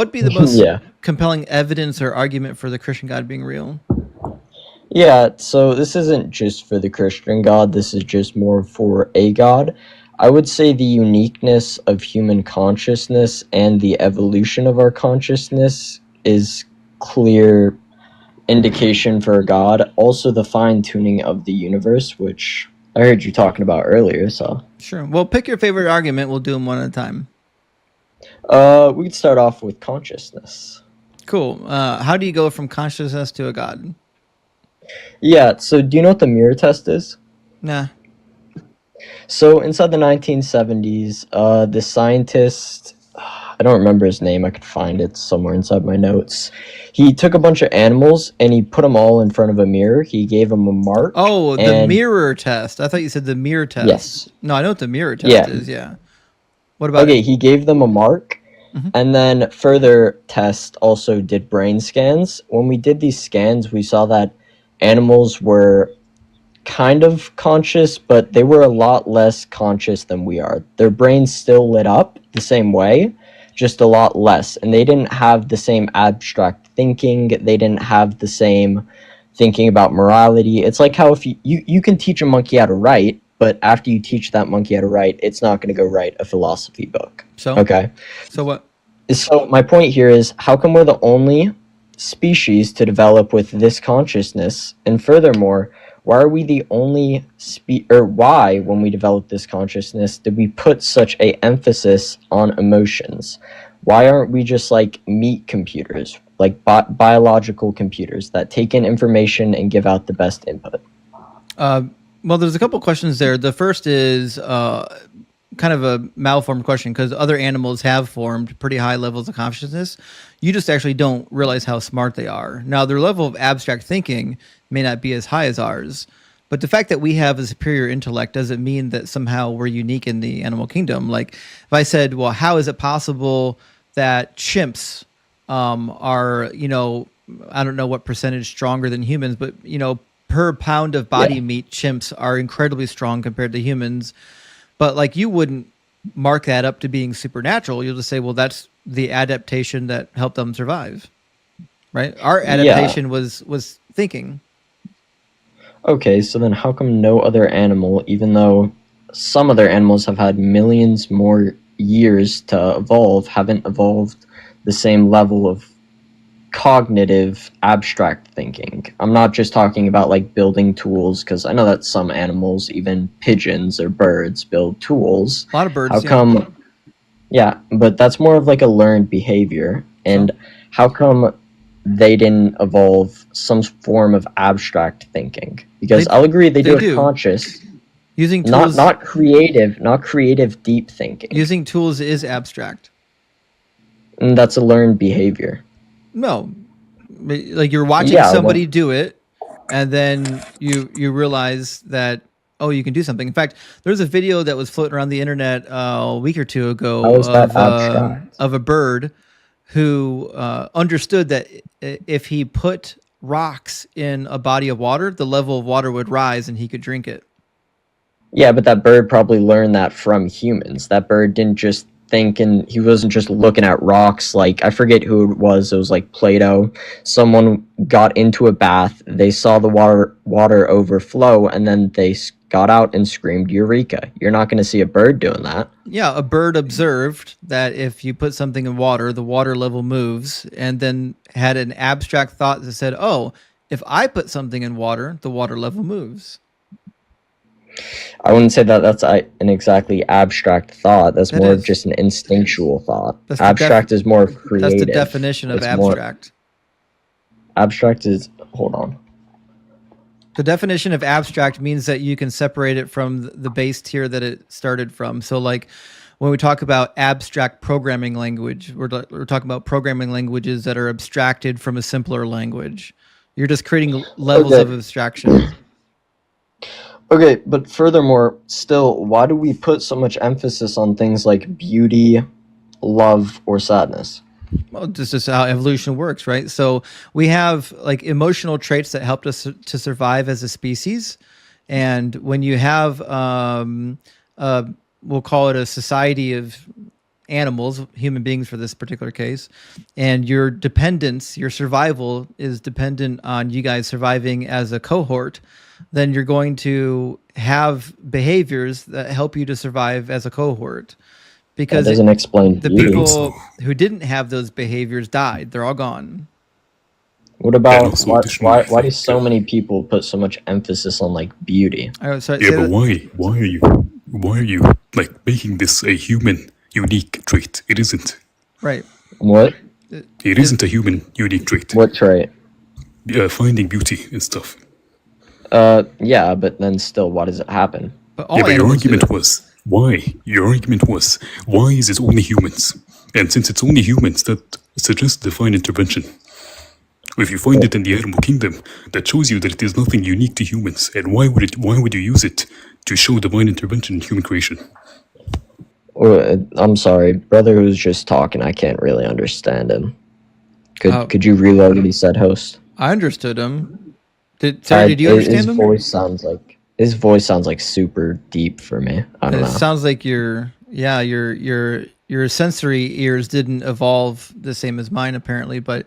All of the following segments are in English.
What'd be the most Yeah. compelling evidence or argument for the Christian God being real? Yeah, so this isn't just for the Christian God, this is just more for a God. I would say the uniqueness of human consciousness and the evolution of our consciousness is clear indication for a God. Also the fine-tuning of the universe, which I heard you talking about earlier, so Sure. Well, pick your favorite argument. We'll do them one at a time. we could start off with consciousness. Cool. How do you go from consciousness to a God? Yeah, so do you know what the mirror test is? Nah. So inside the 1970s, the scientist, I don't remember his name, I could find it somewhere inside my notes. He took a bunch of animals and he put them all in front of a mirror. He gave them a mark Oh, the and mirror test. I thought you said the mirror test. yes, No, I know what the mirror test yeah. is. Yeah. What about Okay, it? he gave them a mark Mhm. and then further test also did brain scans. When we did these scans, we saw that animals were kind of conscious, but they were a lot less conscious than we are. Their brains still lit up the same way, just a lot less. And they didn't have the same abstract thinking. They didn't have the same thinking about morality. It's like how if you can teach a monkey how to write, but after you teach that monkey how to write, it's not going to go write a philosophy book. So, Okay. so what? So my point here is how come we're the only species to develop with this consciousness? And furthermore, why are we the only or why, when we develop this consciousness, did we put such a emphasis on emotions? Why aren't we just like meat computers, like biological computers that take in information and give out the best input? Uh, well, there's a couple questions there. The first is kind of a malformed question because other animals have formed pretty high levels of consciousness. You just actually don't realize how smart they are. Now, their level of abstract thinking may not be as high as ours, but the fact that we have a superior intellect doesn't mean that somehow we're unique in the animal kingdom. Like if I said, well, how is it possible that chimps are, I don't know what percentage stronger than humans, but, per pound of body Yeah. meat, chimps are incredibly strong compared to humans. But like you wouldn't mark that up to being supernatural. You'll just say, well, that's the adaptation that helped them survive, right? Our Yeah. adaptation was thinking. Okay, so then how come no other animal, even though some other animals have had millions more years to evolve, haven't evolved the same level of cognitive abstract thinking? I'm not just talking about like building tools, because I know that some animals, even pigeons or birds, build tools. A lot of How birds, yeah. come? Yeah, but that's more of like a learned behavior. So And how come they didn't evolve some form of abstract thinking? Because they I'll agree they they do it do conscious, using not tools. not creative deep thinking. Using tools is abstract. And that's a learned behavior. No, like you're watching Yeah, somebody well, do it, and then you realize that oh, you can do something. In fact, there's a video that was floating around the internet a week or two how ago is that abstract? of a bird who understood that if he put rocks in a body of water, the level of water would rise and he could drink it. Yeah, but that bird probably learned that from humans. That bird didn't just think, and he wasn't just looking at rocks. Like, I forget who it was. It was like Plato. Someone got into a bath, they saw the water overflow, and then they got out and screamed Eureka. You're not going to see a bird doing that. Yeah, a bird observed that if you put something in water, the water level moves, and then had an abstract thought that said, oh, if I put something in water, the water level moves. I wouldn't say that that's an exactly abstract thought. That's That more of is. just an instinctual thought. That's the Abstract is more that's the creative. definition of It's more abstract. abstract is hold on. The definition of abstract means that you can separate it from the base tier that it started from. So like when we talk about abstract programming language, we're talking about programming languages that are abstracted from a simpler language. You're just creating levels Okay. of abstraction. Okay, but furthermore, still, why do we put so much emphasis on things like beauty, love, or sadness? Well, this is how evolution works, right? So we have like emotional traits that helped us to survive as a species. And when you have, we'll call it a society of animals, human beings for this particular case, and your dependence, your survival is dependent on you guys surviving as a cohort, then you're going to have behaviors that help you to survive as a cohort. That Because doesn't explain the beauty. people who didn't have those behaviors died. They're all gone. What And about also, additionally, I why do think, so many people put so much emphasis on like beauty? So yeah, but why are you like making this a human unique trait? It isn't. right. What? It isn't a human unique trait. What trait? Finding beauty and stuff. Yeah, but then still, why does it happen? But all Yeah, but your animals do argument it. was why? Your argument was why is it only humans? And since it's only humans, that suggests divine intervention. If you find it in the animal kingdom, that shows you that it is nothing unique to humans. And why would you use it to show divine intervention in human creation? I'm sorry, brother who's just talking. I can't really understand him. Oh. Could you reload what he said, host? I understood him. Did you understand his him? His voice sounds like super deep for me. I don't It know. sounds like your sensory ears didn't evolve the same as mine apparently, but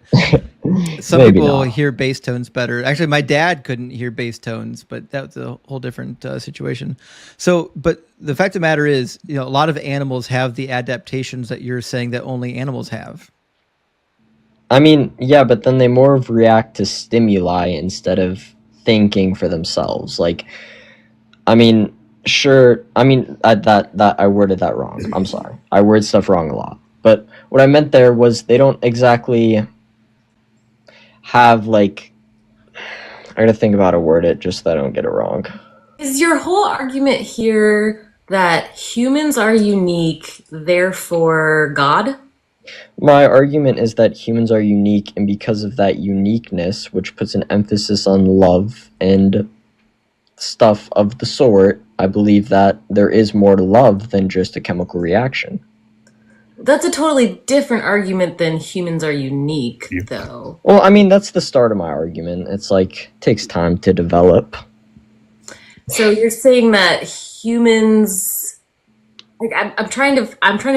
some Maybe people not. hear bass tones better. Actually, my dad couldn't hear bass tones, but that's a whole different situation. So, but the fact of the matter is, a lot of animals have the adaptations that you're saying that only animals have. I mean, yeah, but then they more of react to stimuli instead of thinking for themselves. Like, I mean, sure. I mean, that I worded that wrong. I'm sorry. I word stuff wrong a lot. But what I meant there was they don't exactly have like. I gotta think about how to word it just so I don't get it wrong. Is your whole argument here that humans are unique, therefore God? My argument is that humans are unique, and because of that uniqueness, which puts an emphasis on love and stuff of the sort, I believe that there is more to love than just a chemical reaction. That's a totally different argument than humans are unique, Yep. though. Well, I mean, that's the start of my argument. It's like, it takes time to develop. So you're saying that humans, like I'm trying to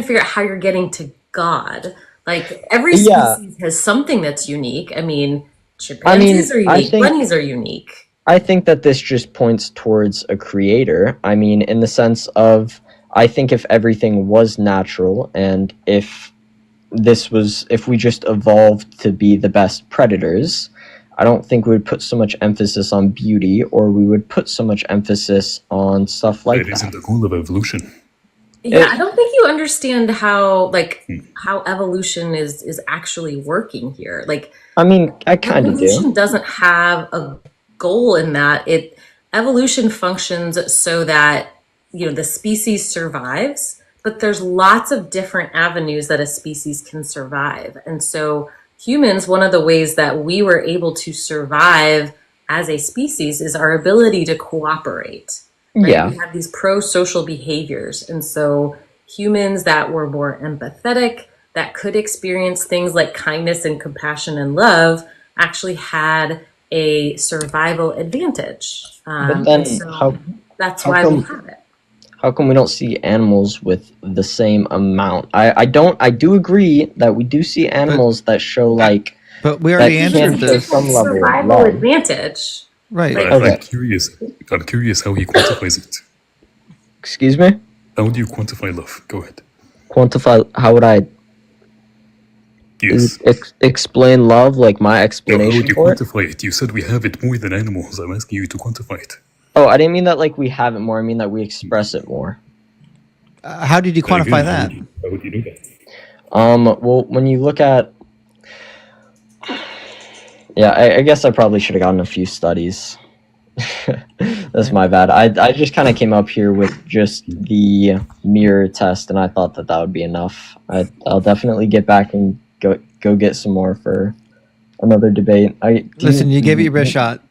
figure out how you're getting to God. Like every Yeah. species has something that's unique. I mean, chimpanzees are I unique, think- bunnies are unique. I think that this just points towards a creator. I mean, in the sense of, I think if everything was natural and if we just evolved to be the best predators, I don't think we would put so much emphasis on beauty, or we would put so much emphasis on stuff like That isn't that. the goal of evolution. Yeah, I don't think you understand how evolution is actually working here. Like I mean, I kind of do. evolution doesn't have a goal in that. Evolution functions so that the species survives, but there's lots of different avenues that a species can survive. And so humans, one of the ways that we were able to survive as a species is our ability to cooperate. Right? Yeah. We have these pro-social behaviors. And so humans that were more empathetic, that could experience things like kindness and compassion and love, actually had a survival advantage. But then, and so that's how why we come- have it. How come we don't see animals with the same amount? I do agree that we do see animals that show like, But we already That answered can't show this. some level of Survival love. advantage. Right. Like- Okay. I'm curious how he quantifies it. excuse me, How do you quantify love? Go ahead. quantify. How would I Yes. explain love? Like my How explanation would you for it? quantify it? You said we have it more than animals. I'm asking you to quantify it. Oh, I didn't mean that like we have it more. I mean that we express it more. How did you quantify that? How would you do that? Well, when you look at, yeah, I guess I probably should have gotten a few studies. That's my bad. I just kind of came up here with just the mirror test, and I thought that would be enough. I'll definitely get back and go get some more for another debate. Listen, you gave it your best shot.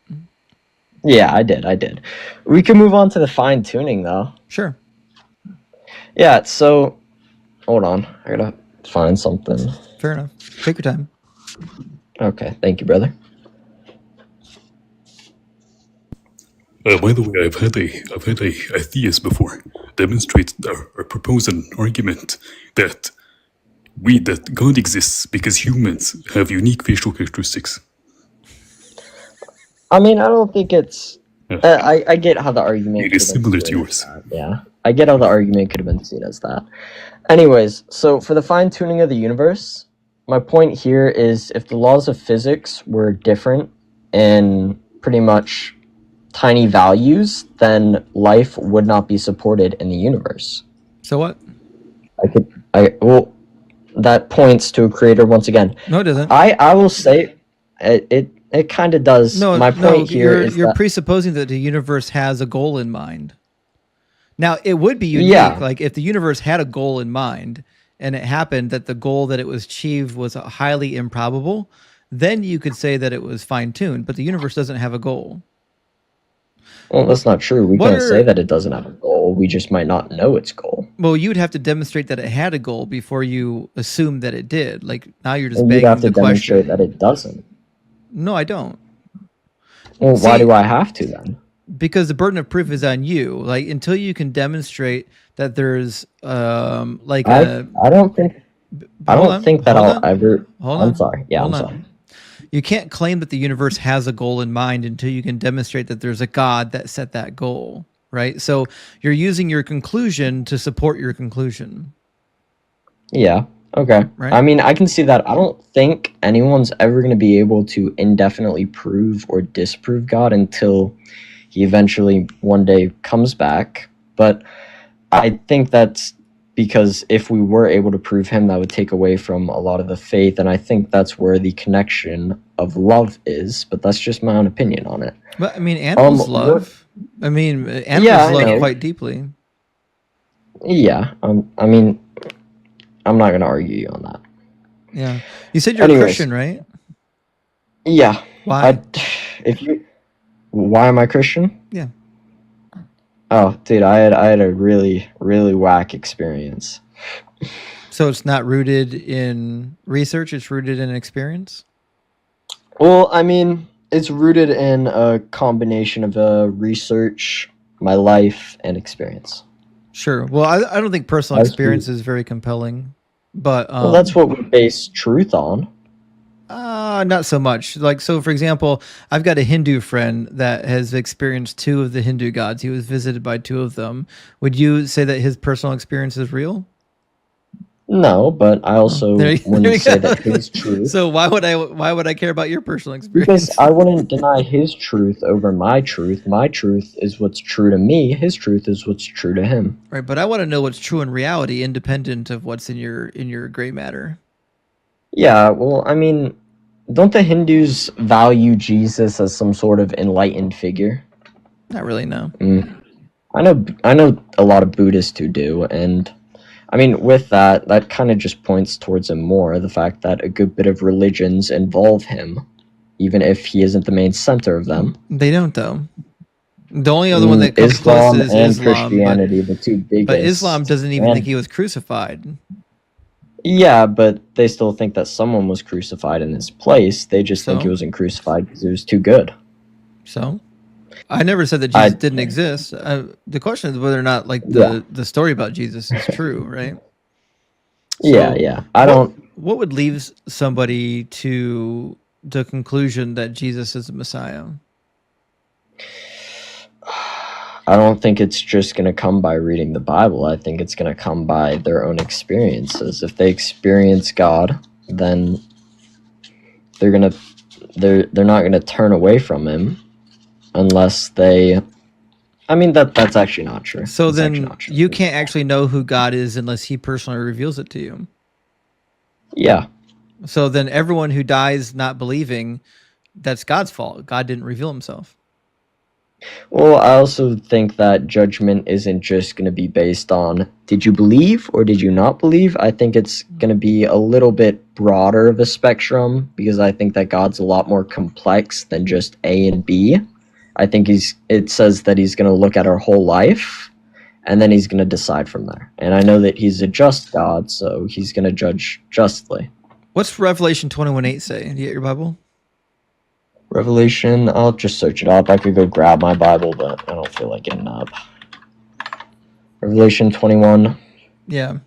Yeah, I did. We can move on to the fine tuning though. Sure. Yeah, so hold on. I gotta find something. Fair enough. Take your time. Okay, thank you, brother. By the way, I've had a theist before demonstrate or propose an argument that that God exists because humans have unique facial characteristics. I mean, I don't think it's. Yeah. I get how the argument It could is have been similar to seen as yours. that. Yeah, I get how the argument could have been seen as that. Anyways, so for the fine tuning of the universe, my point here is if the laws of physics were different in pretty much tiny values, then life would not be supported in the universe. So what? Well, that points to a creator once again. No, it doesn't. I will say it kind of does. No, My point here is you're that presupposing that the universe has a goal in mind. Now, it would be unique, Yeah. like if the universe had a goal in mind and it happened that the goal that it was achieved was highly improbable, then you could say that it was fine-tuned, but the universe doesn't have a goal. well, that's not true. We What can't are- say that it doesn't have a goal. We just might not know its goal. Well, you would have to demonstrate that it had a goal before you assume that it did. Like now you're just And you'd begging have to the question. demonstrate that it doesn't. No, I don't. Well, why See- do I have to then? Because the burden of proof is on you. Like until you can demonstrate that there's like I don't think hold on, think that hold I'll on, ever. hold I'm on, sorry. Yeah, hold I'm on. sorry. You can't claim that the universe has a goal in mind until you can demonstrate that there's a God that set that goal, right? So you're using your conclusion to support your conclusion. Yeah. Okay. Right. I mean, I can see that. I don't think anyone's ever going to be able to indefinitely prove or disprove God until he eventually one day comes back. But I think that's because if we were able to prove him, that would take away from a lot of the faith. And I think that's where the connection of love is. But that's just my own opinion on it. But I mean, animals what- love. I mean, animals Yeah, I love know. quite deeply. Yeah. I mean, I'm not going to argue you on that. Yeah. You said you're Anyways. a Christian, right? Yeah. Why? Why am I Christian? Yeah. Oh, dude, I had a really, really whack experience. So it's not rooted in research, it's rooted in experience? Well, I mean, it's rooted in a combination of research, my life, and experience. Sure. Well, I don't think personal That's experience is very compelling, but Well, that's what we base truth on. not so much. Like, so for example, I've got a Hindu friend that has experienced two of the Hindu gods. He was visited by two of them. Would you say that his personal experience is real? No, but I also There you wouldn't say go. that his truth. So why would I care about your personal experience? Because I wouldn't deny his truth over my truth. My truth is what's true to me. His truth is what's true to him. Right, but I want to know what's true in reality, independent of what's in your gray matter. Yeah, well, I mean, don't the Hindus value Jesus as some sort of enlightened figure? Not really, no. I know a lot of Buddhists who do, and I mean, with that kind of just points towards him more, the fact that a good bit of religions involve him, even if he isn't the main center of them. They don't, though. The only other one that comes Islam close is and Islam, Christianity, the two biggest. but Islam doesn't even And- think he was crucified. Yeah, but they still think that someone was crucified in his place. They just think So? he wasn't crucified because it was too good. So, I never said that Jesus didn't exist. The question is whether or not, like the story about Jesus is true, right? Yeah. I don't. What would lead somebody to the conclusion that Jesus is the Messiah? I don't think it's just going to come by reading the Bible. I think it's going to come by their own experiences. If they experience God, then they're not going to turn away from him unless they. I mean, that's actually not true. So That's actually then not true. you can't actually know who God is unless he personally reveals it to you. Yeah. So then everyone who dies not believing, that's God's fault. God didn't reveal himself. Well, I also think that judgment isn't just going to be based on did you believe or did you not believe. I think it's going to be a little bit broader of a spectrum because I think that God's a lot more complex than just A and B. I think it says that he's going to look at our whole life and then he's going to decide from there. And I know that he's a just God, so he's going to judge justly. What's Revelation 21:8 say? Do you get your Bible? Revelation, I'll just search it up. I could go grab my Bible, but I don't feel like getting up. Revelation 21. Yeah.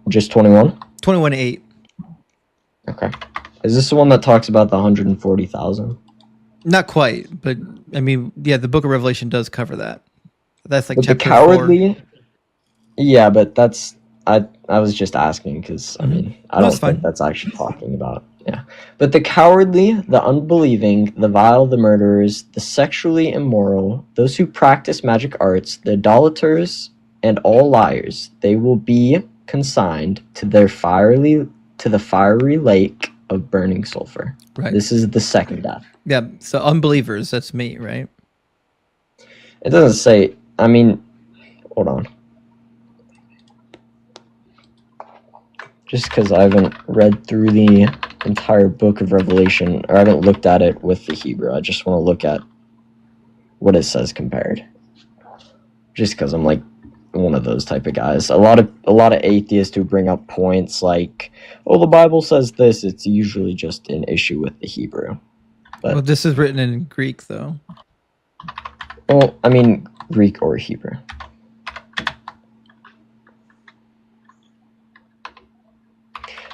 Just 21? 21:8. Okay. Is this the one that talks about the 140,000? Not quite, but I mean, yeah, the Book of Revelation does cover that. That's like But the chapter 4. cowardly, yeah, but that's I was just asking because I mean I No, it's don't think fine. that's actually talking about, yeah. But the cowardly, the unbelieving, the vile, the murderers, the sexually immoral, those who practice magic arts, the idolaters, and all liars, they will be consigned to the fiery lake of burning sulfur. Right. This is the second death. Yeah. So unbelievers, that's me, right? It doesn't say. I mean, hold on. Just because I haven't read through the entire book of Revelation, or I haven't looked at it with the Hebrew, I just want to look at what it says compared. Just because I'm like one of those type of guys. A lot of atheists who bring up points like, "Oh, the Bible says this." It's usually just an issue with the Hebrew. But Well, this is written in Greek, though. well, I mean Greek or Hebrew.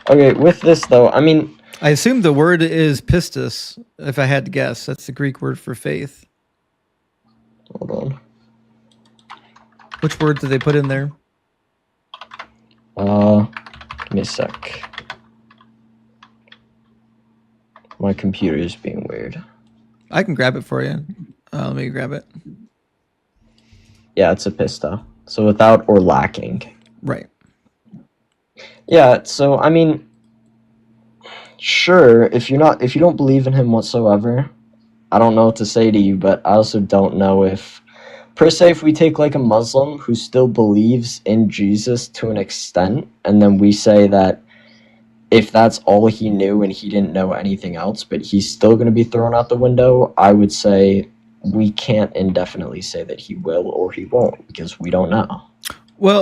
Okay, with this though, I mean, I assume the word is pistis, if I had to guess. That's the Greek word for faith. hold on. Which word did they put in there? Give me a sec. My computer is being weird. I can grab it for you. Let me grab it. Yeah, it's a pista. So without or lacking. Right. Yeah, so I mean, sure, if you don't believe in him whatsoever, I don't know what to say to you, but I also don't know if per se if we take like a Muslim who still believes in Jesus to an extent, and then we say that if that's all he knew and he didn't know anything else, but he's still going to be thrown out the window, I would say we can't indefinitely say that he will or he won't because we don't know. Well,